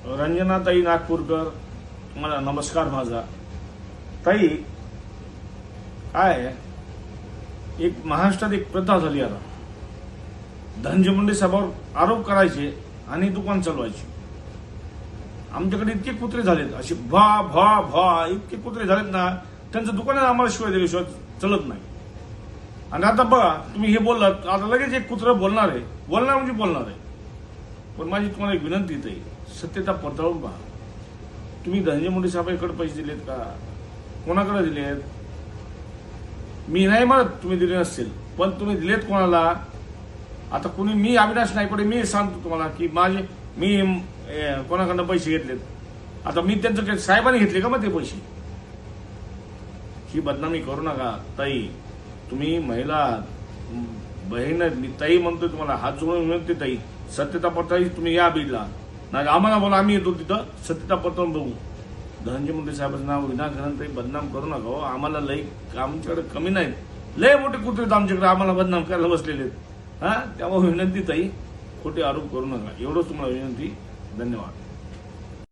रंजनाताई नागपूरकर, तुम्हाला नमस्कार माझा. ताई, काय आहे, एक महाराष्ट्रात एक प्रथा झाली आता. धनंजय मुंडे साहेबांवर आरोप करायचे आणि दुकान चालवायची. आमच्याकडे इतके कुत्रे झालेत, असे भा भा भा इतके कुत्रे झालेत ना, त्यांचं दुकान आम्हाला शिवाय दिल्याशिवाय चलत नाही. आणि आता बघा, तुम्ही हे बोललात, आता लगेच एक कुत्रं बोलणार म्हणजे बोलणार आहे. पण माझी तुम्हाला एक विनंती आहे, सत्यता पडताळून पहा. तुम्ही धनंजय मुंडे साहेबांकडे पैसे दिलेत का, कोणाकडे दिलेत? मी नाही म्हणत तुम्ही दिले नसतील, पण तुम्ही दिलेत कोणाला? आता कोणी, मी अविनाश नाईकडे मी सांगतो तुम्हाला की मी कोणाकडनं पैसे घेतलेत. आता मी त्यांचं साहेबांनी घेतले का मग ते पैसे? ही बदनामी करू नका ताई. तुम्ही महिला बहीण, मी ताई म्हणतोय तुम्हाला, हात जोडून विनंती ताई, सत्यता पडताळी. तुम्ही या बीडला, नाही आम्हाला बोला, आम्ही येतो तिथं, सत्यता पडताळून बघू. धनंजय मुंडे साहेबांचं नाव विनाकारण ताई बदनाम करू नका हो. आम्हाला लय, आमच्याकडे कमी नाहीत, लय मोठे कुत्रे आमच्याकडे आम्हाला बदनाम करायला बसलेले आहेत. त्यामुळे विनंती ताई, खोटे आरोप करू नका, एवढंच तुम्हाला विनंती. धन्यवाद.